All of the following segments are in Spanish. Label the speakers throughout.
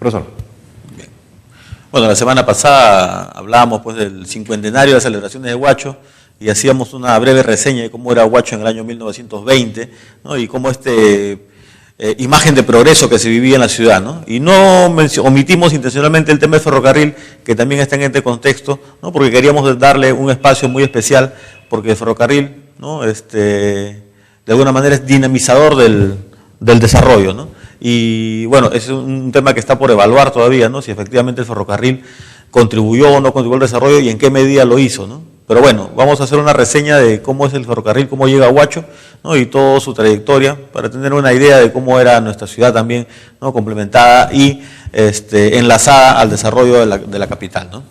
Speaker 1: Profesor.
Speaker 2: Bien. Bueno, la semana pasada hablábamos pues del cincuentenario de las celebraciones de Huacho y hacíamos una breve reseña de cómo era Huacho en el año 1920, ¿no? Y cómo imagen de progreso que se vivía en la ciudad, ¿no? Y no omitimos intencionalmente el tema del ferrocarril, que también está en este contexto, ¿no? Porque queríamos darle un espacio muy especial, porque el ferrocarril, ¿no? De alguna manera es dinamizador del desarrollo, ¿no? Y bueno, es un tema que está por evaluar todavía, ¿no? Si efectivamente el ferrocarril contribuyó o no contribuyó al desarrollo y en qué medida lo hizo, ¿no? Pero bueno, vamos a hacer una reseña de cómo es el ferrocarril, cómo llega a Huacho, ¿no? Y toda su trayectoria, para tener una idea de cómo era nuestra ciudad también, ¿no? Complementada y enlazada al desarrollo de la capital, ¿no?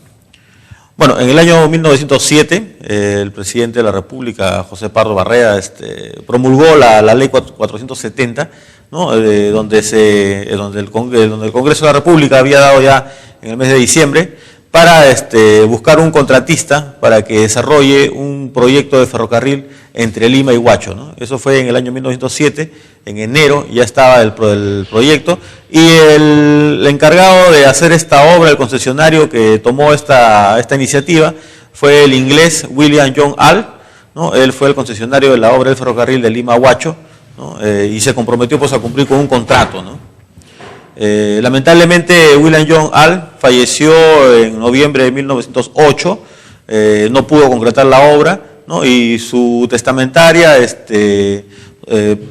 Speaker 2: Bueno, en el año 1907, el presidente de la República, José Pardo Barrea, promulgó la ley 470, ¿no? donde el Congreso de la República había dado ya en el mes de diciembre para buscar un contratista para que desarrolle un proyecto de ferrocarril entre Lima y Huacho, ¿no? Eso fue en el año 1907, en enero ya estaba el proyecto, y el encargado de hacer esta obra, el concesionario que tomó esta iniciativa, fue el inglés William John All, ¿no? Él fue el concesionario de la obra del ferrocarril de Lima a Huacho, ¿no? Y se comprometió pues a cumplir con un contrato, ¿no? Lamentablemente William John All falleció en noviembre de 1908, no pudo concretar la obra, ¿no? Y su testamentaria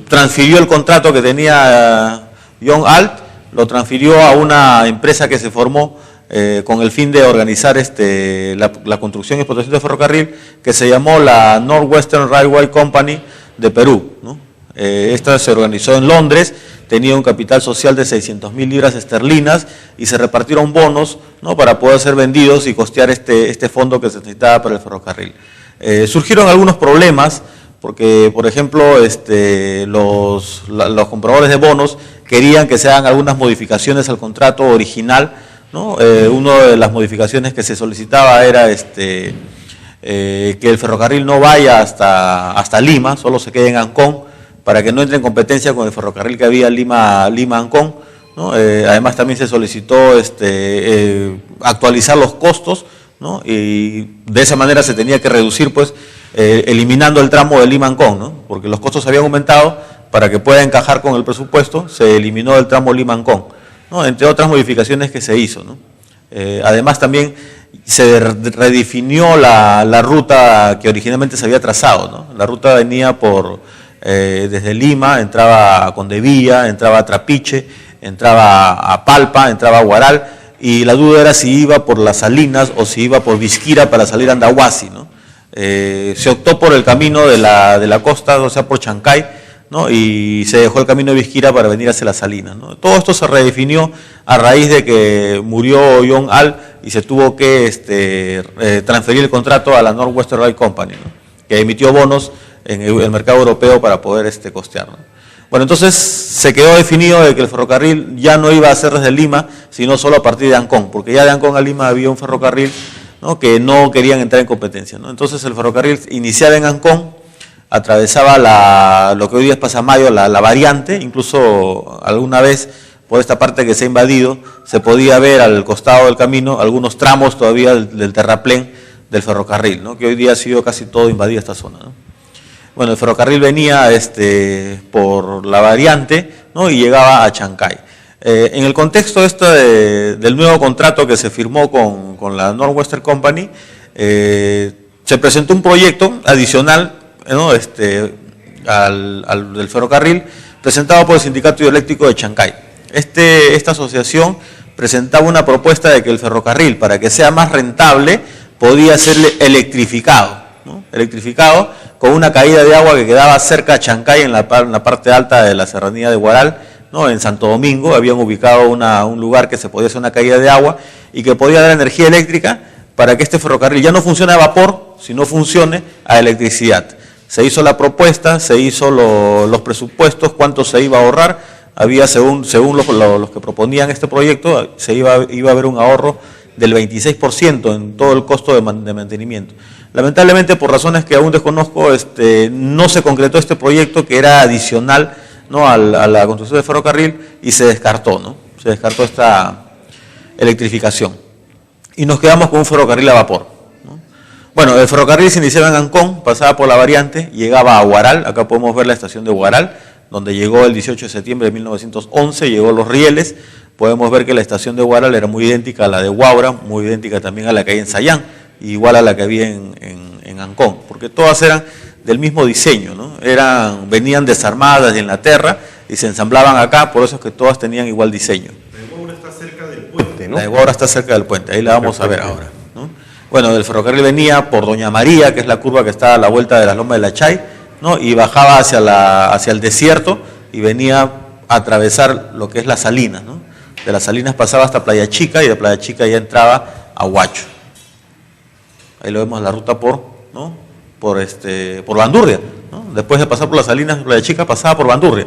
Speaker 2: transfirió el contrato que tenía John All, lo transfirió a una empresa que se formó con el fin de organizar la construcción y explotación de ferrocarril, que se llamó la Northwestern Railway Company de Perú, ¿no? Esta se organizó en Londres, tenía un capital social de 600.000 libras esterlinas y se repartieron bonos, ¿no? Para poder ser vendidos y costear este fondo que se necesitaba para el ferrocarril. Surgieron algunos problemas porque, por ejemplo, los compradores de bonos querían que se hagan algunas modificaciones al contrato original, ¿no? Una de las modificaciones que se solicitaba era que el ferrocarril no vaya hasta Lima, solo se quede en Ancón, para que no entre en competencia con el ferrocarril que había Lima-Ancón, ¿no? Además también se solicitó actualizar los costos, ¿no? Y de esa manera se tenía que reducir, pues, eliminando el tramo de Lima-Ancón, ¿no? Porque los costos habían aumentado, para que pueda encajar con el presupuesto, se eliminó el tramo Lima-Ancón, ¿no? Entre otras modificaciones que se hizo, ¿no? Además también se redefinió la ruta que originalmente se había trazado, ¿no? La ruta venía desde Lima, entraba a Condevilla, entraba a Trapiche, entraba a Palpa, entraba a Huaral, y la duda era si iba por Las Salinas o si iba por Visquira para salir a Andahuasi, ¿no? Se optó por el camino de la costa, o sea, por Chancay, ¿no? Y se dejó el camino de Visquira para venir hacia Las Salinas, ¿no? Todo esto se redefinió a raíz de que murió John All y se tuvo que transferir el contrato a la Northwestern Rail Company, ¿no? Que emitió bonos en el mercado europeo para poder costear, ¿no? Bueno, entonces se quedó definido de que el ferrocarril ya no iba a ser desde Lima, sino solo a partir de Ancón, porque ya de Ancón a Lima había un ferrocarril, ¿no? Que no querían entrar en competencia, ¿no? Entonces el ferrocarril iniciaba en Ancón, atravesaba lo que hoy día es Pasamayo, la variante, incluso alguna vez por esta parte que se ha invadido, se podía ver al costado del camino algunos tramos todavía del terraplén del ferrocarril, ¿no? Que hoy día ha sido casi todo invadida esta zona, ¿no? Bueno, el ferrocarril venía por la variante, ¿no? Y llegaba a Chancay. En el contexto del nuevo contrato que se firmó con la Northwestern Company, se presentó un proyecto adicional, ¿no? Del ferrocarril, presentado por el Sindicato Hidroeléctrico de Chancay. Esta asociación presentaba una propuesta de que el ferrocarril, para que sea más rentable, podía ser electrificado, ¿no? Electrificado con una caída de agua que quedaba cerca a Chancay, en la parte alta de la serranía de Huaral, ¿no? En Santo Domingo habían ubicado un lugar que se podía hacer una caída de agua y que podía dar energía eléctrica para que este ferrocarril ya no funcione a vapor, sino funcione a electricidad. Se hizo la propuesta, se hizo los presupuestos, cuánto se iba a ahorrar. Había, según los que proponían este proyecto, iba a haber un ahorro del 26% en todo el costo de mantenimiento. Lamentablemente, por razones que aún desconozco, no se concretó este proyecto, que era adicional, ¿no? a la construcción del ferrocarril, y se descartó, ¿no? Se descartó esta electrificación. Y nos quedamos con un ferrocarril a vapor, ¿no? Bueno, el ferrocarril se iniciaba en Ancón, pasaba por la variante, llegaba a Huaral, acá podemos ver la estación de Huaral, donde llegó el 18 de septiembre de 1911, llegó Los Rieles. Podemos ver que la estación de Huaral era muy idéntica a la de Huaura, muy idéntica también a la que hay en Sayán, igual a la que había en Ancón, porque todas eran del mismo diseño, ¿no? Venían desarmadas de Inglaterra y se ensamblaban acá, por eso es que todas tenían igual diseño.
Speaker 1: La de Huaura está cerca del puente, ¿no?
Speaker 2: La de Huaura está cerca del puente, ahí la vamos a ver ahora, ¿no? Bueno, el ferrocarril venía por Doña María, que es la curva que está a la vuelta de la Loma de la Chay, ¿no? Y bajaba hacia el desierto y venía a atravesar lo que es las Salinas, ¿no? De las Salinas pasaba hasta Playa Chica y de Playa Chica ya entraba a Huacho. Ahí lo vemos en la ruta por Bandurria, ¿no? Después de pasar por las Salinas, Playa Chica pasaba por Bandurria,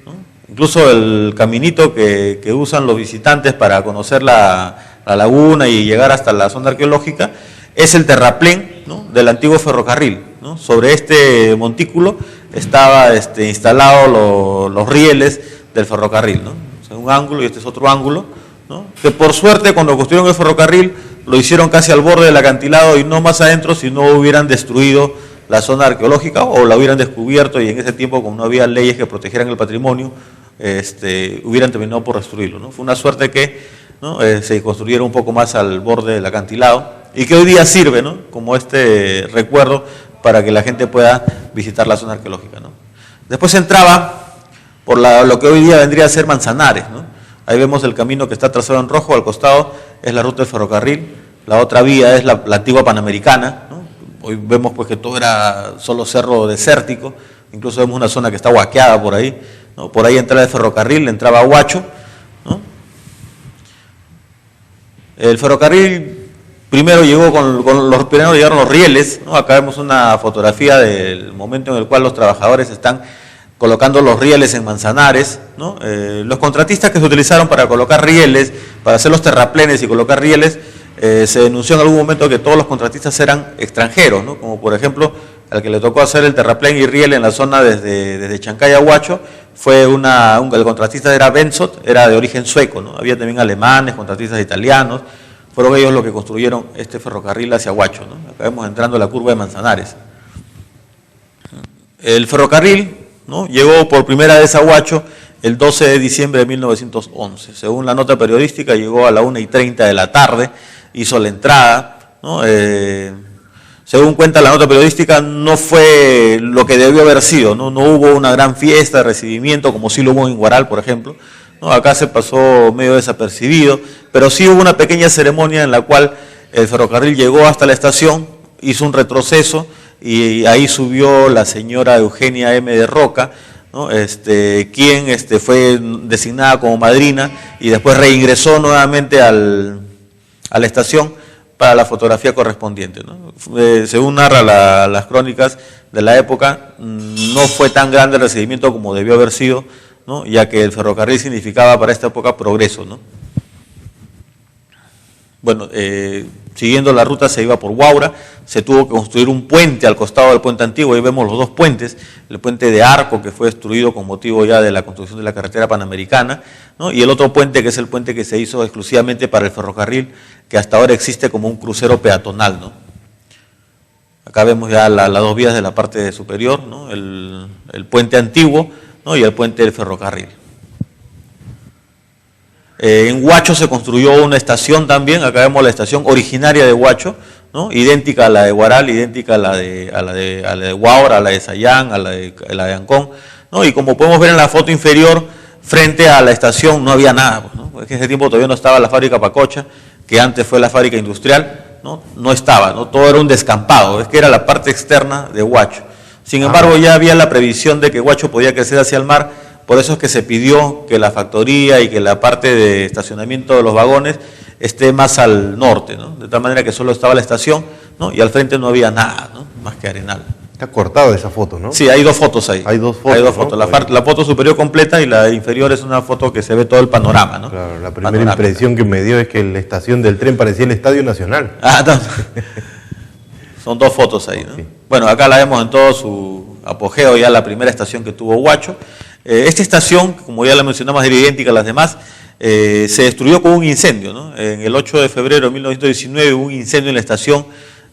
Speaker 2: ¿no? Incluso el caminito que usan los visitantes para conocer la laguna y llegar hasta la zona arqueológica es el terraplén, ¿no? Del antiguo ferrocarril, ¿no? Sobre este montículo estaba instalado los rieles del ferrocarril, ¿no? O sea, un ángulo y este es otro ángulo, ¿no? Que por suerte cuando construyeron el ferrocarril lo hicieron casi al borde del acantilado y no más adentro, si no hubieran destruido la zona arqueológica o la hubieran descubierto, y en ese tiempo, como no había leyes que protegieran el patrimonio, hubieran terminado por destruirlo, ¿no? Fue una suerte que, ¿no? Se construyera un poco más al borde del acantilado y que hoy día sirve, ¿no? Como recuerdo para que la gente pueda visitar la zona arqueológica, ¿no? Después entraba por lo que hoy día vendría a ser Manzanares, ¿no? Ahí vemos el camino que está trazado en rojo, al costado es la ruta del ferrocarril, la otra vía es la antigua Panamericana, ¿no? Hoy vemos pues que todo era solo cerro desértico, incluso vemos una zona que está huaqueada por ahí, ¿no? Por ahí entraba el ferrocarril, entraba a Huacho, ¿no? El ferrocarril primero llegó primero llegaron los rieles, ¿no? Acá vemos una fotografía del momento en el cual los trabajadores están colocando los rieles en Manzanares, ¿no? Los contratistas que se utilizaron para colocar rieles, para hacer los terraplenes y colocar rieles, se denunció en algún momento que todos los contratistas eran extranjeros, ¿no? Como por ejemplo, al que le tocó hacer el terraplén y riel en la zona desde Chancay a Huacho, el contratista era Benzot, era de origen sueco, ¿no? Había también alemanes, contratistas italianos, fueron ellos los que construyeron este ferrocarril hacia Huacho, ¿no? Acá vemos entrando la curva de Manzanares. El ferrocarril, ¿no? Llegó por primera vez a Huacho el 12 de diciembre de 1911. Según la nota periodística, llegó a la 1:30 de la tarde, hizo la entrada, ¿no? Según cuenta la nota periodística, no fue lo que debió haber sido, ¿no? No hubo una gran fiesta de recibimiento, como sí lo hubo en Huaral, por ejemplo, ¿no? Acá se pasó medio desapercibido, pero sí hubo una pequeña ceremonia en la cual el ferrocarril llegó hasta la estación, hizo un retroceso, y ahí subió la señora Eugenia M. de Roca, ¿no? Quien fue designada como madrina y después reingresó nuevamente a la estación para la fotografía correspondiente, ¿no? Según narra las crónicas de la época, no fue tan grande el recibimiento como debió haber sido, ¿no? Ya que el ferrocarril significaba para esta época progreso, ¿no? Bueno, siguiendo la ruta se iba por Huaura, se tuvo que construir un puente al costado del puente antiguo, ahí vemos los dos puentes, el puente de Arco, que fue destruido con motivo ya de la construcción de la carretera Panamericana, ¿no? Y el otro puente, que es el puente que se hizo exclusivamente para el ferrocarril, que hasta ahora existe como un crucero peatonal, ¿no? Acá vemos ya las dos vías de la parte superior, ¿no? El puente antiguo, ¿no? Y el puente del ferrocarril. En Huacho se construyó una estación también, acá vemos la estación originaria de Huacho, ¿no? Idéntica a la de Huaral, idéntica a la de Huaura, a la de Sayán, a la de Ancón, ¿no? Y como podemos ver en la foto inferior, frente a la estación no había nada, ¿no? Porque en ese tiempo todavía no estaba la fábrica Pacocha, que antes fue la fábrica industrial, no estaba, ¿no? Todo era un descampado, es que era la parte externa de Huacho. Sin embargo, ya había la previsión de que Huacho podía crecer hacia el mar. Por eso es que se pidió que la factoría y que la parte de estacionamiento de los vagones esté más al norte, ¿no? De tal manera que solo estaba la estación, ¿no? Y al frente no había nada, ¿no? Más que arenal.
Speaker 1: Está cortado esa foto, ¿no?
Speaker 2: Sí, hay dos fotos ahí.
Speaker 1: Hay dos fotos.
Speaker 2: Hay dos fotos.
Speaker 1: ¿No?
Speaker 2: La foto superior completa y la inferior es una foto que se ve todo el panorama, ¿no?
Speaker 1: Claro, la primera impresión que me dio es que la estación del tren parecía el Estadio Nacional.
Speaker 2: Ah, no. Son dos fotos ahí, ¿no? Sí. Bueno, acá la vemos en todo su apogeo, ya la primera estación que tuvo Huacho. Esta estación, como ya la mencionamos, era idéntica a las demás, se destruyó con un incendio, ¿no? En el 8 de febrero de 1919 hubo un incendio en la estación.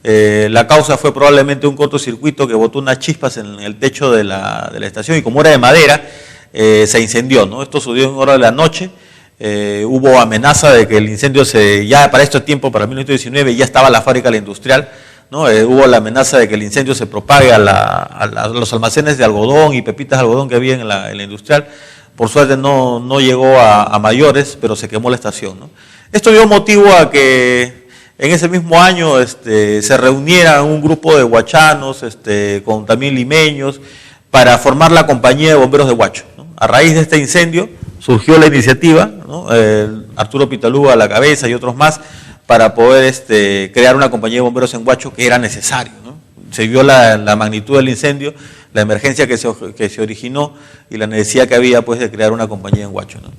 Speaker 2: La causa fue probablemente un cortocircuito que botó unas chispas en el techo de la estación y como era de madera, se incendió, ¿no? Esto sucedió en hora de la noche. Hubo amenaza de que el incendio ya para este tiempo, para 1919, ya estaba la fábrica La Industrial, ¿no? Hubo la amenaza de que el incendio se propague a los almacenes de algodón y pepitas de algodón que había en la Industrial. Por suerte no llegó a mayores, pero se quemó la estación, ¿no? Esto dio motivo a que en ese mismo año se reuniera un grupo de huachanos, con también limeños, para formar la compañía de bomberos de Huacho, ¿no? A raíz de este incendio surgió la iniciativa, ¿no? Arturo Pitalúa a la cabeza y otros más, para poder crear una compañía de bomberos en Huacho, que era necesario, ¿no? Se vio la magnitud del incendio, la emergencia que se originó y la necesidad que había, pues, de crear una compañía en Huacho, ¿no?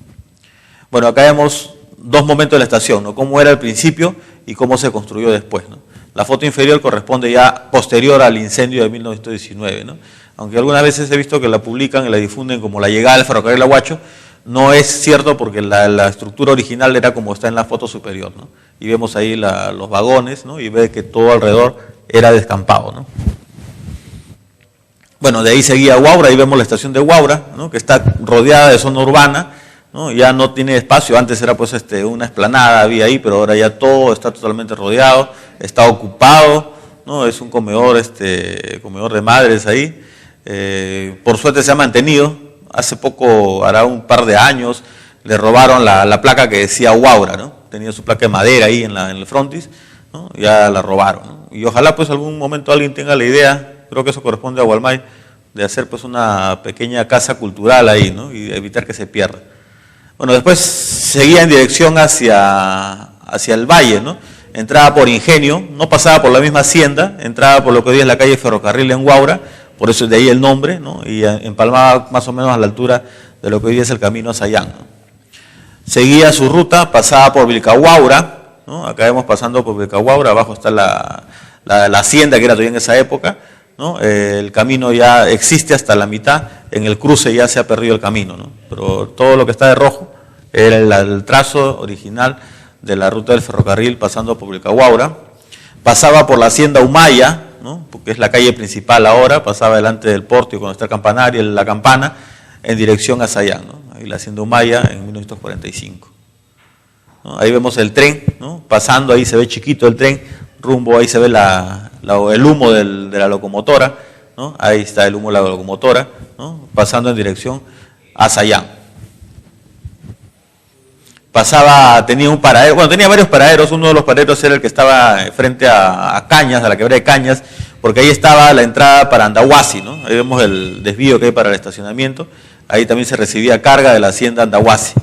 Speaker 2: Bueno, acá vemos dos momentos de la estación, ¿no? Cómo era al principio y cómo se construyó después, ¿no? La foto inferior corresponde ya posterior al incendio de 1919, ¿no? Aunque algunas veces he visto que la publican y la difunden como la llegada del ferrocarril a Huacho, no es cierto porque la estructura original era como está en la foto superior, ¿no? Y vemos ahí los vagones, ¿no? Y ve que todo alrededor era descampado, ¿no? Bueno, de ahí seguía Huaura, ahí vemos la estación de Huaura, ¿no? Que está rodeada de zona urbana, ¿no? Ya no tiene espacio, antes era pues una explanada, había ahí, pero ahora ya todo está totalmente rodeado, está ocupado, ¿no? Es un comedor, comedor de madres ahí. Por suerte se ha mantenido. Hace poco, hará un par de años, le robaron la placa que decía Huaura, ¿no? Tenía su placa de madera ahí en el frontis, ¿no? Ya la robaron, ¿no? Y ojalá pues algún momento alguien tenga la idea, creo que eso corresponde a Gualmay, de hacer pues una pequeña casa cultural ahí, ¿no? Y evitar que se pierda. Bueno, después seguía en dirección hacia el valle, ¿no? Entraba por Ingenio, no pasaba por la misma hacienda, entraba por lo que hoy es la calle Ferrocarril en Huaura, por eso de ahí el nombre, ¿no? Y empalmaba más o menos a la altura de lo que hoy es el camino a Sayán, ¿no? Seguía su ruta, pasaba por Vilcahuaura, ¿no? Acá vemos pasando por Vilcahuaura, abajo está la hacienda que era todavía en esa época, ¿no? El camino ya existe hasta la mitad, en el cruce ya se ha perdido el camino, ¿no? Pero todo lo que está de rojo era el trazo original de la ruta del ferrocarril pasando por Vilcahuaura. Pasaba por la hacienda Humaya, ¿no? Porque es la calle principal ahora, pasaba delante del pórtico cuando está el campanario, la campana, en dirección a Sayán, ¿no? Ahí la hacienda Humaya en 1945. ¿No? Ahí vemos el tren, ¿no? Pasando, ahí se ve chiquito el tren, rumbo, ahí se ve el humo de la locomotora, ¿no? Ahí está el humo de la locomotora, ¿no? Pasando en dirección a Sayán. Pasaba, tenía un paradero, bueno, tenía varios paraderos, uno de los paraderos era el que estaba frente a Cañas, a la quebrada de Cañas, porque ahí estaba la entrada para Andahuasi, ¿no? Ahí vemos el desvío que hay para el estacionamiento, ahí también se recibía carga de la hacienda Andahuasi,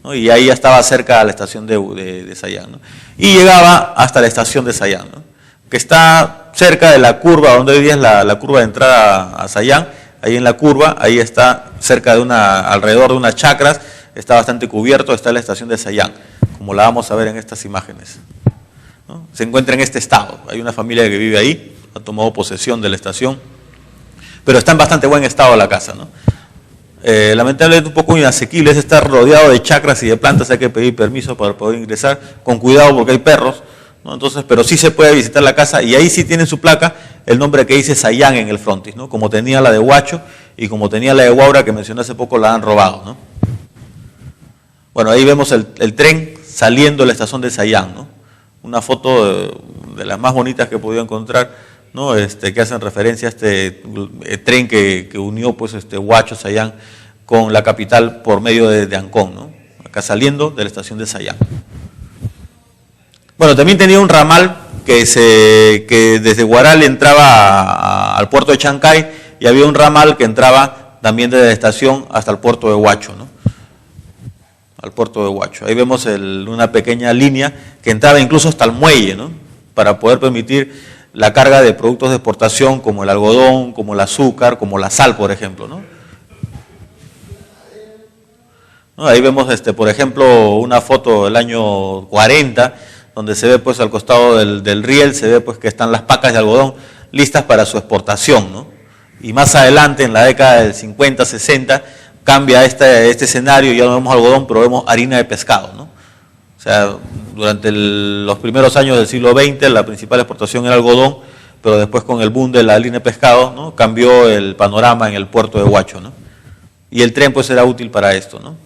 Speaker 2: ¿no? Y ahí ya estaba cerca a la estación de Sayán, ¿no? Y llegaba hasta la estación de Sayán, ¿no? Que está cerca de la curva, donde hoy día es la curva de entrada a Sayán, ahí en la curva, ahí está cerca de alrededor de unas chacras, está bastante cubierto, está la estación de Sayán, como la vamos a ver en estas imágenes, ¿no? Se encuentra en este estado, hay una familia que vive ahí, ha tomado posesión de la estación, pero está en bastante buen estado la casa, ¿no? Lamentablemente un poco inasequible, es estar rodeado de chacras y de plantas, hay que pedir permiso para poder ingresar, con cuidado porque hay perros, ¿no? Entonces, pero sí se puede visitar la casa y ahí sí tiene su placa el nombre que dice Sayán en el frontis, ¿no? Como tenía la de Huacho y como tenía la de Huaura que mencioné hace poco, la han robado, ¿no? Bueno, ahí vemos el tren saliendo de la estación de Sayán, ¿no? Una foto de las más bonitas que he podido encontrar, ¿no? Que hacen referencia a este tren que unió pues Huacho, Sayán con la capital por medio de Ancón, ¿no? Acá saliendo de la estación de Sayán. Bueno, también tenía un ramal que desde Huaral entraba al puerto de Chancay y había un ramal que entraba también desde la estación hasta el puerto de Huacho, ¿no? Al puerto de Huacho. Ahí vemos una pequeña línea que entraba incluso hasta el muelle, ¿no? Para poder permitir la carga de productos de exportación como el algodón, como el azúcar, como la sal, por ejemplo, ¿no? Ahí vemos, por ejemplo, una foto del año 40, donde se ve pues al costado del riel, se ve pues que están las pacas de algodón listas para su exportación, ¿no? Y más adelante, en la década del 50, 60, cambia este escenario, ya no vemos algodón, pero vemos harina de pescado, ¿no? O sea, durante los primeros años del siglo XX la principal exportación era algodón, pero después con el boom de la harina de pescado, ¿no? Cambió el panorama en el puerto de Huacho, ¿no? Y el tren pues era útil para esto, ¿no?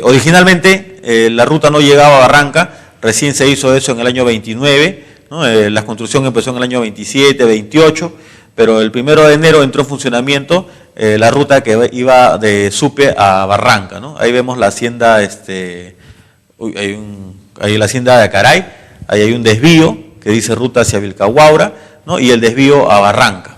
Speaker 2: Originalmente la ruta no llegaba a Barranca, recién se hizo eso en el año 29, ¿no? La construcción empezó en el año 27, 28, pero el 1 de enero entró en funcionamiento la ruta que iba de Supe a Barranca, ¿no? Ahí vemos la hacienda, ahí la hacienda de Acaray, ahí hay un desvío que dice ruta hacia Vilcahuaura, ¿no? Y el desvío a Barranca.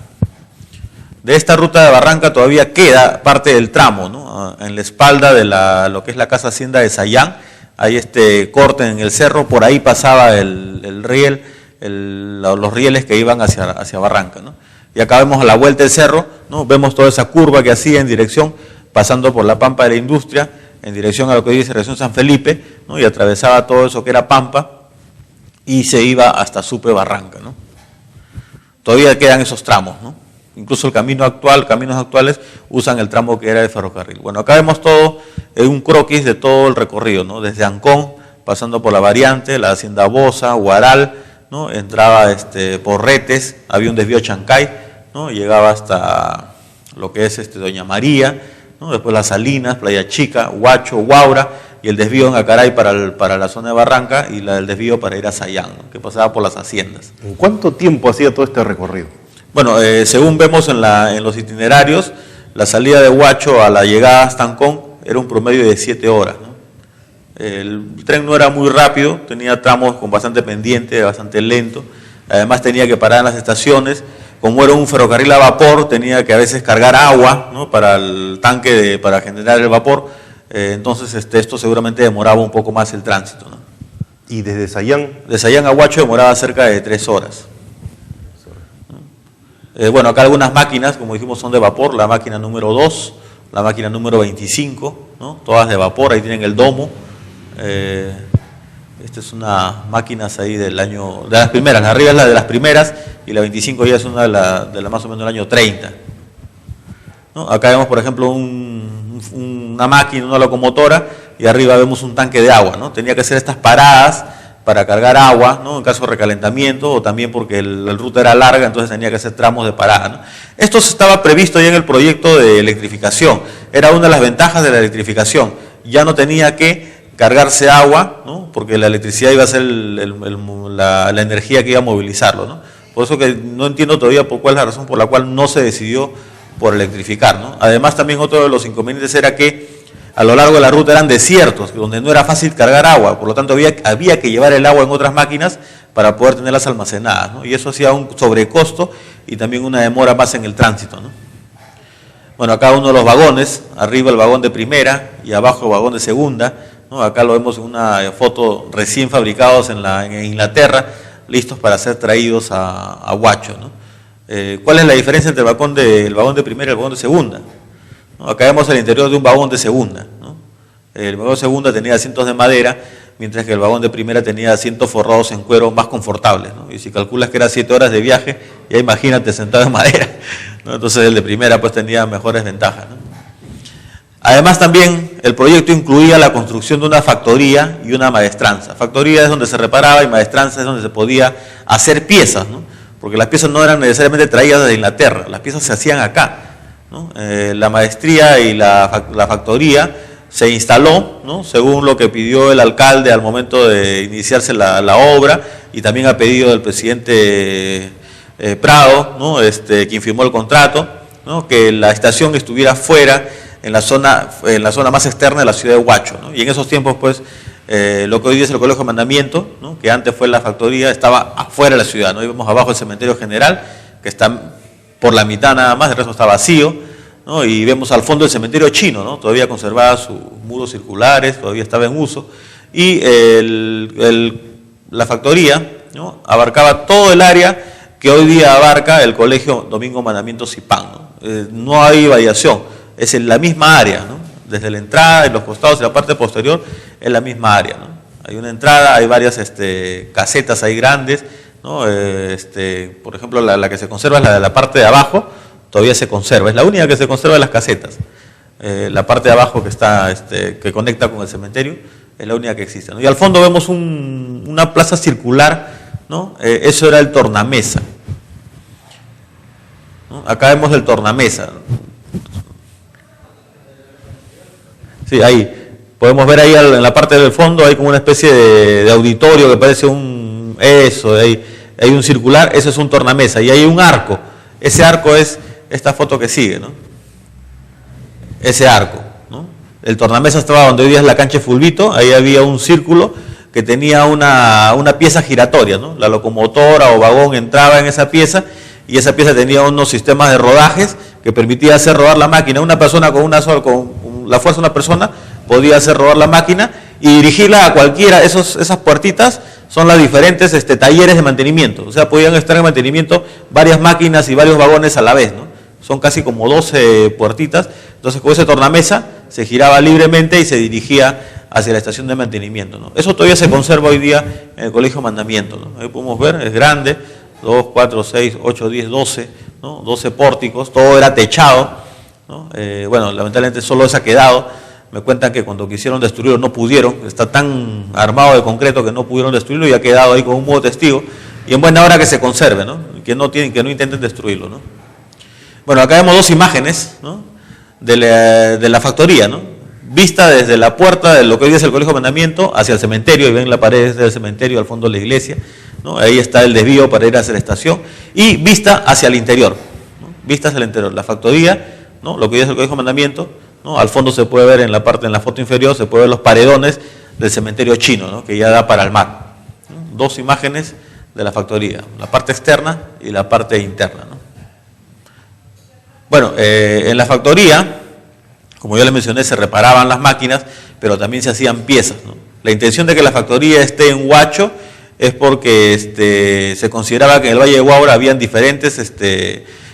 Speaker 2: De esta ruta de Barranca todavía queda parte del tramo, ¿no? En la espalda de lo que es la casa hacienda de Sayán, hay este corte en el cerro, por ahí pasaba el riel, los rieles que iban hacia Barranca, ¿no? Y acá vemos a la vuelta del cerro, ¿no? Vemos toda esa curva que hacía en dirección, pasando por la Pampa de la Industria, en dirección a lo que dice Región San Felipe, ¿no? Y atravesaba todo eso que era Pampa y se iba hasta Supe Barranca, ¿no? Todavía quedan esos tramos, ¿no? Incluso caminos actuales usan el tramo que era de ferrocarril. Bueno, acá vemos todo, un croquis de todo el recorrido, ¿no? Desde Ancón, pasando por la variante, la hacienda Bosa, Huaral, ¿no? Entraba por Retes, había un desvío a Chancay, ¿no? Llegaba hasta lo que es Doña María, ¿no? Después Las Salinas, Playa Chica, Huacho, Huaura, y el desvío en Acaray para la zona de Barranca, y el desvío para ir a Sayán, ¿no? Que pasaba por las haciendas.
Speaker 1: ¿En cuánto tiempo hacía todo este recorrido?
Speaker 2: Bueno, según vemos en los itinerarios, la salida de Huacho a la llegada hasta Ancón era un promedio de 7 horas, ¿no? El tren no era muy rápido, tenía tramos con bastante pendiente, bastante lento, además tenía que parar en las estaciones. Como era un ferrocarril a vapor, tenía que a veces cargar agua, ¿no? Para el tanque, para generar el vapor, entonces esto seguramente demoraba un poco más el tránsito, ¿no?
Speaker 1: ¿Y desde Sayán?
Speaker 2: De Sayán a Huacho demoraba cerca de 3 horas. Bueno, acá algunas máquinas, como dijimos, son de vapor, la máquina número 2, la máquina número 25, ¿no? Todas de vapor, ahí tienen el domo. Esta es una máquinas ahí del año, de las primeras, la arriba es la de las primeras y la 25 ya es una de la más o menos del año 30. ¿No? Acá vemos, por ejemplo, una máquina, una locomotora, y arriba vemos un tanque de agua, ¿no? Tenía que hacer estas paradas para cargar agua, ¿no? En caso de recalentamiento, o también porque la ruta era larga, entonces tenía que hacer tramos de parada, ¿no? Esto estaba previsto ya en el proyecto de electrificación, era una de las ventajas de la electrificación, ya no tenía que cargarse agua, ¿no? Porque la electricidad iba a ser la energía que iba a movilizarlo, ¿no? Por eso que no entiendo todavía cuál es la razón por la cual no se decidió por electrificar, ¿no? Además, también otro de los inconvenientes era que a lo largo de la ruta eran desiertos, donde no era fácil cargar agua, por lo tanto había que llevar el agua en otras máquinas para poder tenerlas almacenadas, ¿no? Y eso hacía un sobrecosto y también una demora más en el tránsito, ¿no? Bueno, acá uno de los vagones, arriba el vagón de primera y abajo el vagón de segunda, ¿no? Acá lo vemos en una foto recién fabricados en Inglaterra, listos para ser traídos a Huacho, ¿no? ¿Cuál es la diferencia entre el vagón de primera y el vagón de segunda? ¿No? Acá vemos el interior de un vagón de segunda, ¿no? El vagón de segunda tenía asientos de madera, mientras que el vagón de primera tenía asientos forrados en cuero más confortables, ¿no? Y si calculas que era 7 horas de viaje, ya imagínate sentado en madera, ¿no? Entonces el de primera pues tenía mejores ventajas, ¿no? Además también el proyecto incluía la construcción de una factoría y una maestranza. Factoría es donde se reparaba y maestranza es donde se podía hacer piezas, ¿no? Porque las piezas no eran necesariamente traídas de Inglaterra, las piezas se hacían acá, ¿no? La maestría y la factoría se instaló, ¿no? Según lo que pidió el alcalde al momento de iniciarse la obra y también a pedido del presidente Prado, ¿no? Quien firmó el contrato, ¿no? Que la estación estuviera fuera en la zona más externa de la ciudad de Huacho, ¿no? Y en esos tiempos, pues, lo que hoy día es el Colegio de Mandamiento, ¿no? Que antes fue la factoría, estaba afuera de la ciudad, ¿no? Y vemos abajo el cementerio general, que está por la mitad nada más, el resto está vacío, ¿no? Y vemos al fondo el cementerio chino, ¿no? Todavía conservaba sus muros circulares, todavía estaba en uso, y la factoría, ¿no? Abarcaba todo el área que hoy día abarca el Colegio Domingo Mandamiento Zipán, ¿no? No hay variación. Es en la misma área, ¿no? Desde la entrada, en los costados y la parte posterior, es la misma área, ¿no? Hay una entrada, hay varias casetas ahí grandes, ¿no? Por ejemplo, la que se conserva es la de la parte de abajo, todavía se conserva. Es la única que se conserva de las casetas. La parte de abajo que está, que conecta con el cementerio, es la única que existe, ¿no? Y al fondo vemos una plaza circular, ¿no? Eso era el tornamesa, ¿no? Acá vemos el tornamesa. Sí, ahí. Podemos ver ahí en la parte del fondo, hay como una especie de auditorio que parece hay un circular, ese es un tornamesa, y hay un arco. Ese arco es esta foto que sigue, ¿no? Ese arco, ¿no? El tornamesa estaba donde hoy día es la cancha de Fulvito, ahí había un círculo que tenía una pieza giratoria, ¿no? La locomotora o vagón entraba en esa pieza, y esa pieza tenía unos sistemas de rodajes que permitía hacer rodar la máquina. Una persona con la fuerza de una persona podía hacer rodar la máquina y dirigirla a cualquiera. Esas puertitas son las diferentes talleres de mantenimiento. O sea, podían estar en mantenimiento varias máquinas y varios vagones a la vez, ¿no? Son casi como 12 puertitas. Entonces, con ese tornamesa se giraba libremente y se dirigía hacia la estación de mantenimiento, ¿no? Eso todavía se conserva hoy día en el Colegio Mandamiento, ¿no? Ahí podemos ver, es grande, 2, 4, 6, 8, 10, 12, ¿no? 12 pórticos, todo era techado, ¿no? Bueno, lamentablemente solo eso ha quedado. Me cuentan que cuando quisieron destruirlo no pudieron, está tan armado de concreto que no pudieron destruirlo y ha quedado ahí con un modo testigo. Y en buena hora que se conserve, ¿no? Que no intenten destruirlo, ¿no? Bueno, acá vemos dos imágenes, ¿no? de la factoría, ¿no? Vista desde la puerta de lo que hoy es el Colegio de Mandamiento hacia el cementerio, y ven la pared del cementerio al fondo de la iglesia, ¿no? Ahí está el desvío para ir hacia la estación, y vista hacia el interior, ¿no? Vista hacia el interior, la factoría, ¿no? Lo que hoy es el Colegio de Mandamiento, ¿no? Al fondo se puede ver en la foto inferior, se puede ver los paredones del cementerio chino, ¿no? Que ya da para el mar, ¿no? Dos imágenes de la factoría, la parte externa y la parte interna, ¿no? Bueno, en la factoría, como yo les mencioné, se reparaban las máquinas, pero también se hacían piezas, ¿no? La intención de que la factoría esté en Huacho es porque se consideraba que en el Valle de Huaura habían diferentes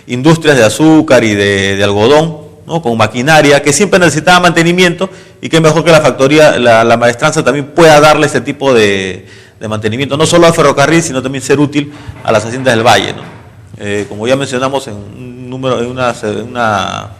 Speaker 2: industrias de azúcar y de algodón, ¿no? Con maquinaria que siempre necesitaba mantenimiento, y que mejor que la factoría, la maestranza también pueda darle este tipo de mantenimiento, no solo al ferrocarril, sino también ser útil a las haciendas del valle, ¿no? Como ya mencionamos en una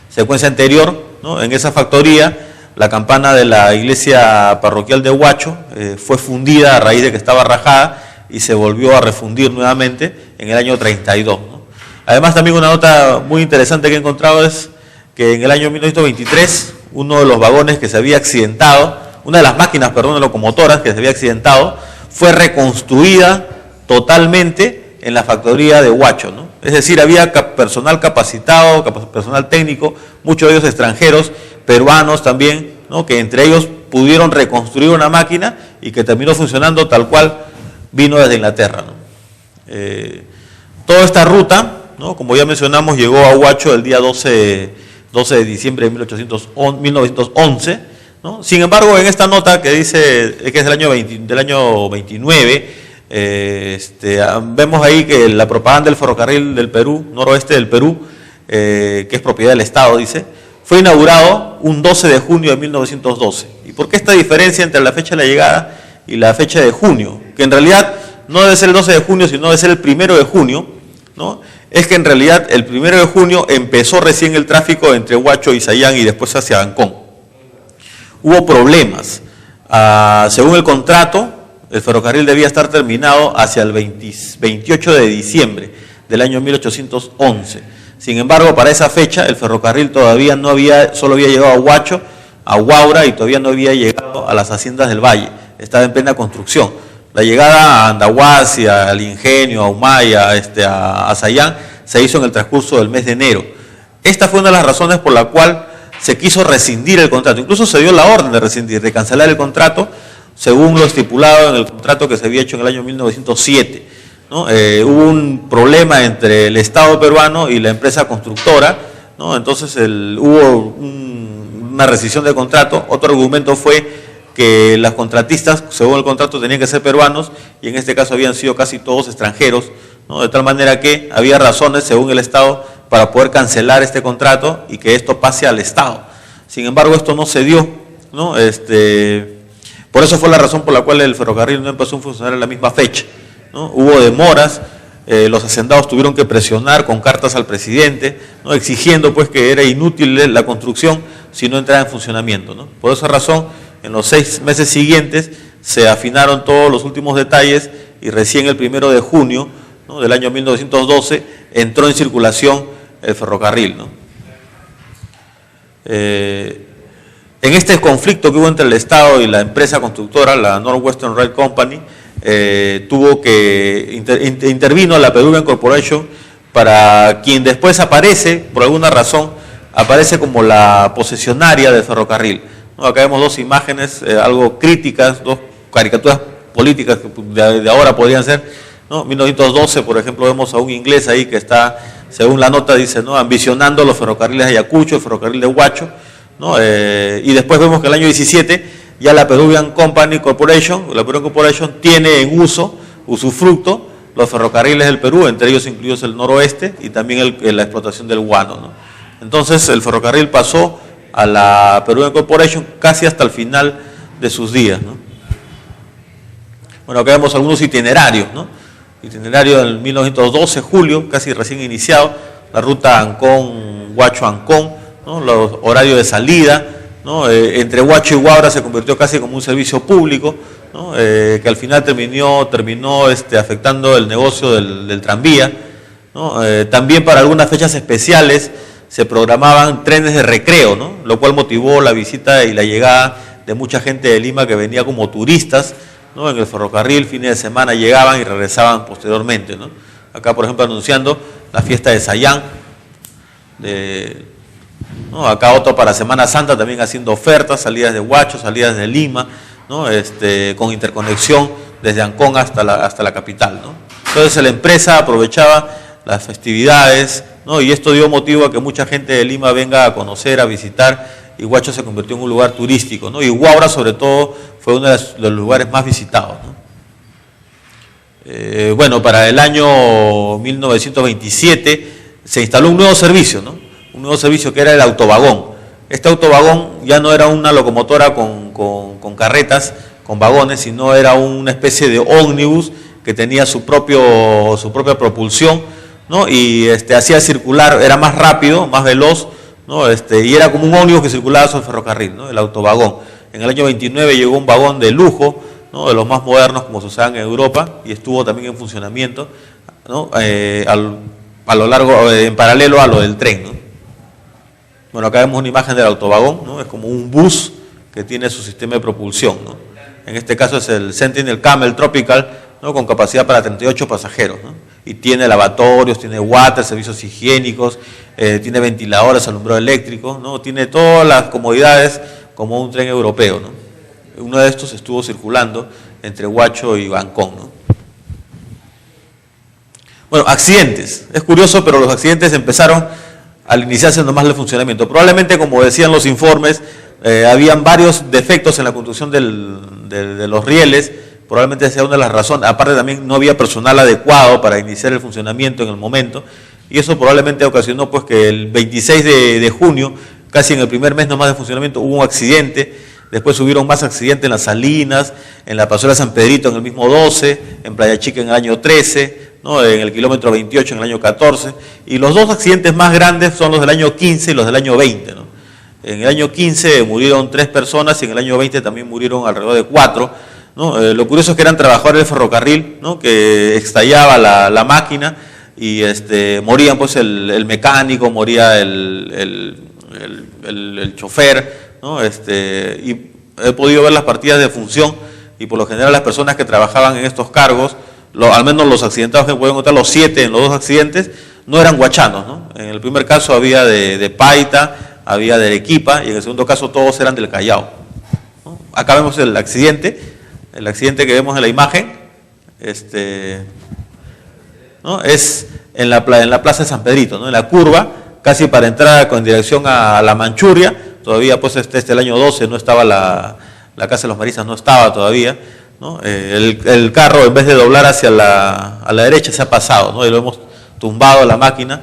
Speaker 2: secuencia anterior, ¿no? En esa factoría la campana de la iglesia parroquial de Huacho fue fundida a raíz de que estaba rajada y se volvió a refundir nuevamente en el año 32, ¿no? Además, también una nota muy interesante que he encontrado es que en el año 1923 uno de los vagones que se había accidentado, una de las máquinas, perdón, de locomotoras que se había accidentado, fue reconstruida totalmente en la factoría de Huacho, ¿no? Es decir, había personal capacitado, personal técnico, muchos de ellos extranjeros, peruanos también, ¿no? Que entre ellos pudieron reconstruir una máquina y que terminó funcionando tal cual vino desde Inglaterra, ¿no? Toda esta ruta, ¿no? Como ya mencionamos, llegó a Huacho el día 12 de diciembre de 1911, ¿no? Sin embargo, en esta nota que dice que es del año 29, vemos ahí que la propaganda del ferrocarril del Perú, noroeste del Perú, que es propiedad del Estado, dice, fue inaugurado un 12 de junio de 1912. ¿Y por qué esta diferencia entre la fecha de la llegada y la fecha de junio? Que en realidad no debe ser el 12 de junio, sino debe ser el 1 de junio, ¿no? Es que en realidad el 1 de junio empezó recién el tráfico entre Huacho y Sayán y después hacia Ancón. Hubo problemas. Según el contrato, el ferrocarril debía estar terminado hacia el 28 de diciembre del año 1811. Sin embargo, para esa fecha el ferrocarril todavía solo había llegado a Huacho, a Huaura, y todavía no había llegado a las haciendas del Valle. Estaba en plena construcción. La llegada a Andahuasi, al Ingenio, a Humaya, a Sayán, se hizo en el transcurso del mes de enero. Esta fue una de las razones por la cual se quiso rescindir el contrato. Incluso se dio la orden de rescindir, de cancelar el contrato, según lo estipulado en el contrato que se había hecho en el año 1907. ¿No? Hubo un problema entre el Estado peruano y la empresa constructora, ¿no? Entonces hubo una rescisión del contrato. Otro argumento fue que las contratistas, según el contrato, tenían que ser peruanos, y en este caso habían sido casi todos extranjeros, ¿no? De tal manera que había razones, según el Estado, para poder cancelar este contrato y que esto pase al Estado. Sin embargo, esto no se dio, ¿no? Por eso fue la razón por la cual el ferrocarril no empezó a funcionar en la misma fecha, ¿no? Hubo demoras los hacendados tuvieron que presionar con cartas al presidente, ¿no? Exigiendo pues que era inútil la construcción si no entraba en funcionamiento, ¿no? Por esa razón, en los 6 meses siguientes se afinaron todos los últimos detalles y recién el 1 de junio, ¿no?, del año 1912 entró en circulación el ferrocarril, ¿no? En este conflicto que hubo entre el Estado y la empresa constructora, la Northwestern Rail Company, intervino la Peruvian Corporation, para quien después aparece, por alguna razón, aparece como la posesionaria del ferrocarril, ¿no? Acá vemos 2 imágenes algo críticas, 2 caricaturas políticas que de ahora podrían ser, ¿no? 1912, por ejemplo, vemos a un inglés ahí que está, según la nota dice, ¿no?, ambicionando los ferrocarriles de Ayacucho, el ferrocarril de Huacho, ¿no? Y después vemos que el año 17 ya la Peruvian Corporation tiene en usufructo los ferrocarriles del Perú, entre ellos incluidos el noroeste y también la explotación del guano, ¿no? Entonces el ferrocarril pasó a la Peruvian Corporation casi hasta el final de sus días, ¿no? Bueno, acá vemos algunos itinerarios, ¿no? Itinerario del 1912, julio, casi recién iniciado, la ruta Ancón, Huacho-Ancón, ¿no? Los horarios de salida, ¿no? Entre Huacho y Huaura se convirtió casi como un servicio público, ¿no? Que al final terminó afectando el negocio del tranvía, ¿no? También para algunas fechas especiales se programaban trenes de recreo, ¿no? Lo cual motivó la visita y la llegada de mucha gente de Lima que venía como turistas, ¿no? En el ferrocarril, fines de semana llegaban y regresaban posteriormente, ¿no? Acá, por ejemplo, anunciando la fiesta de Sayán, ¿no? Acá otro para Semana Santa también haciendo ofertas, salidas de Huacho, salidas de Lima, ¿no? Con interconexión desde Ancón hasta la capital, ¿no? Entonces la empresa aprovechaba las festividades, ¿no? Y esto dio motivo a que mucha gente de Lima venga a conocer, a visitar, y Huacho se convirtió en un lugar turístico, ¿no? Y Huaura, sobre todo, fue uno de los lugares más visitados, ¿no? Bueno, para el año 1927 se instaló un nuevo servicio, ¿no? Un nuevo servicio que era el autovagón. Este autovagón ya no era una locomotora con carretas, con vagones, sino era una especie de ómnibus que tenía su propia propulsión, ¿no? Y hacía circular, era más rápido, más veloz, ¿no? Y era como un ómnibus que circulaba sobre el ferrocarril, ¿no? El autovagón. En el año 29 llegó un vagón de lujo, ¿no? De los más modernos como se usaban en Europa, y estuvo también en funcionamiento, ¿no? En paralelo a lo del tren, ¿no? Bueno, acá vemos una imagen del autovagón, ¿no? Es como un bus que tiene su sistema de propulsión, ¿no? En este caso es el Sentinel Camel Tropical, ¿no? Con capacidad para 38 pasajeros, ¿no? Y tiene lavatorios, tiene water, servicios higiénicos, tiene ventiladores, alumbrado eléctrico, ¿no? Tiene todas las comodidades como un tren europeo, ¿no? Uno de estos estuvo circulando entre Huacho y Ancón, ¿no? Bueno, accidentes. Es curioso, pero los accidentes empezaron al iniciarse nomás el funcionamiento. Probablemente, como decían los informes, habían varios defectos en la construcción de los rieles. Probablemente sea una de las razones. Aparte, también no había personal adecuado para iniciar el funcionamiento en el momento. Y eso probablemente ocasionó pues que el 26 de junio, casi en el primer mes nomás de funcionamiento, hubo un accidente. Después hubieron más accidentes en Las Salinas, en la Pastora San Pedrito en el mismo 12, en Playa Chica en el año 13, ¿no? En el kilómetro 28 en el año 14. Y los 2 accidentes más grandes son los del año 15 y los del año 20, ¿no? En el año 15 murieron 3 personas y en el año 20 también murieron alrededor de 4, ¿no? Lo curioso es que eran trabajadores del ferrocarril, ¿no? Que estallaba la máquina y morían pues el mecánico, moría el chofer, ¿no? Y he podido ver las partidas de función y por lo general las personas que trabajaban en estos cargos, al menos los accidentados que pueden contar, los 7 en los 2 accidentes, no eran huachanos, ¿no? En el primer caso había de Paita, había de Arequipa y en el segundo caso todos eran del Callao, ¿no? Acá vemos el accidente que vemos en la imagen, ¿no? Es en la plaza de San Pedrito, ¿no? En la curva, casi para entrar con dirección a la Manchuria. Todavía pues el año 12 no estaba la Casa de los Maristas, no estaba todavía, ¿no? El carro, en vez de doblar hacia a la derecha, se ha pasado, ¿no? Y lo hemos tumbado la máquina.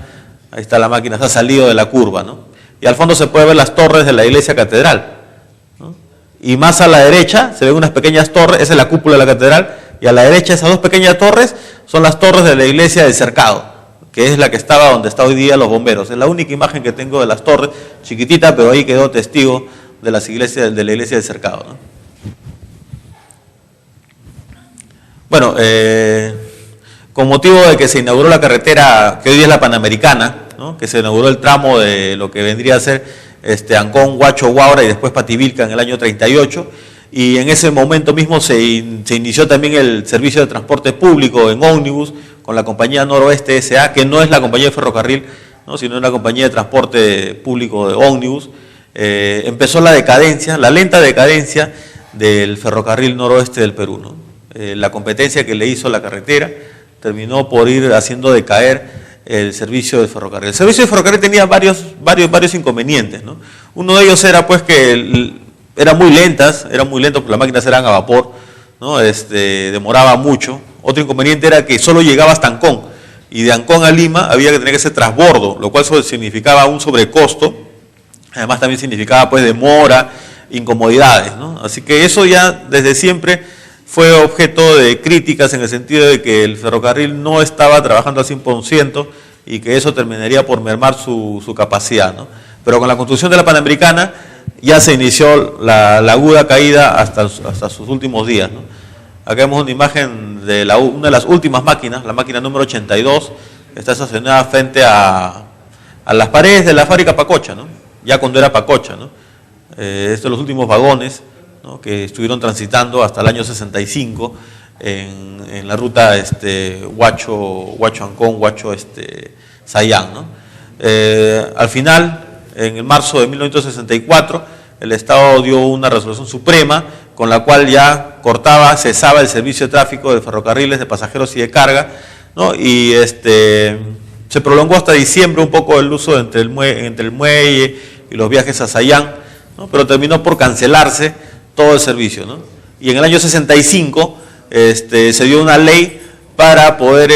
Speaker 2: Ahí está la máquina, se ha salido de la curva, ¿no? Y al fondo se puede ver las torres de la iglesia catedral, ¿no? Y más a la derecha se ven unas pequeñas torres, esa es la cúpula de la catedral, Y a la derecha, esas dos pequeñas torres son las torres de la iglesia del Cercado, que es la que estaba donde está hoy día los bomberos. Es la única imagen que tengo de las torres, chiquitita, pero ahí quedó testigo de la iglesia del Cercado, ¿no? Bueno, con motivo de que se inauguró la carretera que hoy día es la Panamericana, ¿no? Que se inauguró el tramo de lo que vendría a ser Ancón, Huacho, Huaura y después Pativilca en el año 38, y en ese momento mismo se inició también el servicio de transporte público en ómnibus con la compañía Noroeste S.A., que no es la compañía de ferrocarril, ¿no? Sino una compañía de transporte público de ómnibus. Empezó la decadencia, la lenta decadencia del ferrocarril noroeste del Perú, ¿no? La competencia que le hizo la carretera terminó por ir haciendo decaer el servicio de ferrocarril. El servicio de ferrocarril tenía varios inconvenientes, ¿no? Uno de ellos era pues que eran muy lentas porque las máquinas eran a vapor, ¿no? Demoraba mucho. Otro inconveniente era que solo llegaba hasta Ancón, y de Ancón a Lima había que tener ese transbordo, lo cual significaba un sobrecosto. Además también significaba pues demora, incomodidades, ¿no? Así que eso ya desde siempre fue objeto de críticas en el sentido de que el ferrocarril no estaba trabajando al 100% y que eso terminaría por mermar su capacidad, ¿no? Pero con la construcción de la Panamericana ya se inició la aguda caída hasta sus últimos días, ¿no? Acá vemos una imagen de una de las últimas máquinas, la máquina número 82, que está estacionada frente a las paredes de la fábrica Pacocha, ¿no? Ya cuando era Pacocha, ¿no? Estos son los últimos vagones, ¿no? Que estuvieron transitando hasta el año 65 en la ruta Huacho-Ancón, Huacho-Sayán, ¿no? Al final, en el marzo de 1964, el Estado dio una resolución suprema con la cual ya cesaba el servicio de tráfico de ferrocarriles de pasajeros y de carga, ¿no? Y se prolongó hasta diciembre un poco el uso entre el muelle y los viajes a Sayán, ¿no? Pero terminó por cancelarse todo el servicio, ¿no? Y en el año 65 se dio una ley para poder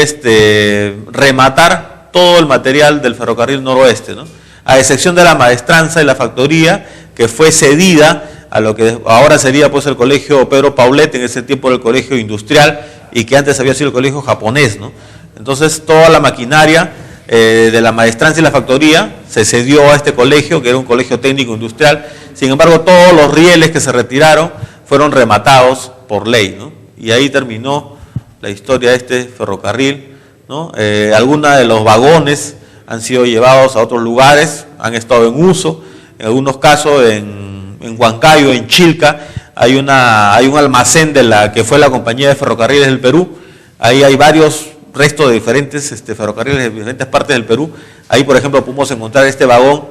Speaker 2: rematar todo el material del ferrocarril noroeste, ¿no? A excepción de la maestranza y la factoría, que fue cedida a lo que ahora sería pues el colegio Pedro Paulet, en ese tiempo era el colegio industrial, y que antes había sido el colegio japonés, ¿no? Entonces toda la maquinaria de la maestranza y la factoría se cedió a este colegio, que era un colegio técnico industrial. Sin embargo, todos los rieles que se retiraron fueron rematados por ley, ¿no? Y ahí terminó la historia de este ferrocarril, ¿no? Algunos de los vagones han sido llevados a otros lugares, han estado en uso. En algunos casos en Huancayo, en Chilca, hay un almacén de la que fue la compañía de ferrocarriles del Perú. Ahí hay varios restos de diferentes ferrocarriles de diferentes partes del Perú. Ahí, por ejemplo, pudimos encontrar este vagón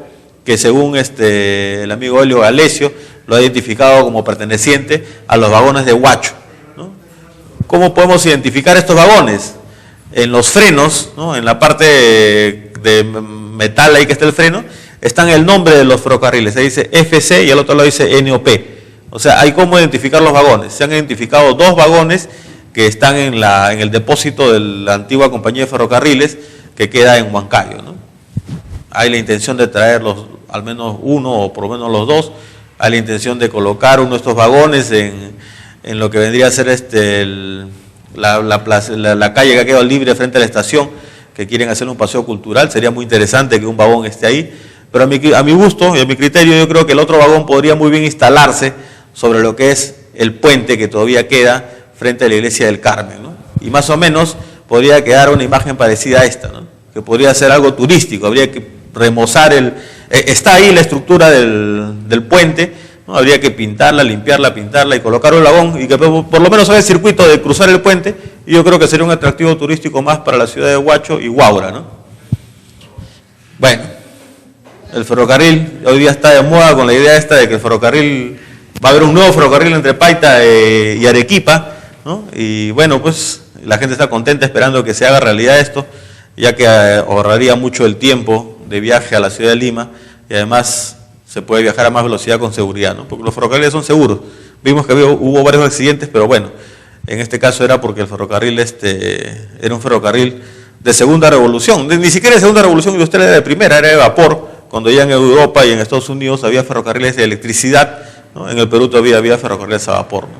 Speaker 2: que, según el amigo Helio Galesio, lo ha identificado como perteneciente a los vagones de Huacho, ¿no? ¿Cómo podemos identificar estos vagones? En los frenos, ¿no? En la parte de metal ahí que está el freno, están el nombre de los ferrocarriles. Ahí dice FC y al otro lado dice NOP. O sea, hay cómo identificar los vagones. Se han identificado 2 vagones que están en el depósito de la antigua compañía de ferrocarriles que queda en Huancayo, ¿no? Hay la intención de traerlos, al menos uno o por lo menos los 2. Hay la intención de colocar uno de estos vagones en lo que vendría a ser la calle que ha quedado libre frente a la estación, que quieren hacer un paseo cultural. Sería muy interesante que un vagón esté ahí, pero a mi gusto y a mi criterio, yo creo que el otro vagón podría muy bien instalarse sobre lo que es el puente que todavía queda frente a la iglesia del Carmen, ¿no? Y más o menos podría quedar una imagen parecida a esta, ¿no? Que podría ser algo turístico. Habría que remozar está ahí la estructura del puente, ¿no? Habría que pintarla, limpiarla, pintarla y colocar un vagón y que por lo menos haga el circuito de cruzar el puente, y yo creo que sería un atractivo turístico más para la ciudad de Huacho y Huaura, ¿no? Bueno, el ferrocarril hoy día está de moda con la idea esta de que el ferrocarril, va a haber un nuevo ferrocarril entre Paita y Arequipa, ¿no? Y bueno, pues la gente está contenta esperando que se haga realidad esto, ya que ahorraría mucho el tiempo de viaje a la ciudad de Lima, y además se puede viajar a más velocidad con seguridad, ¿no? Porque los ferrocarriles son seguros. Vimos que hubo varios accidentes, pero bueno, en este caso era porque el ferrocarril era un ferrocarril de segunda revolución, ni siquiera de segunda revolución industrial, era de primera, era de vapor, cuando ya en Europa y en Estados Unidos había ferrocarriles de electricidad, ¿no? En el Perú todavía había ferrocarriles a vapor, ¿no?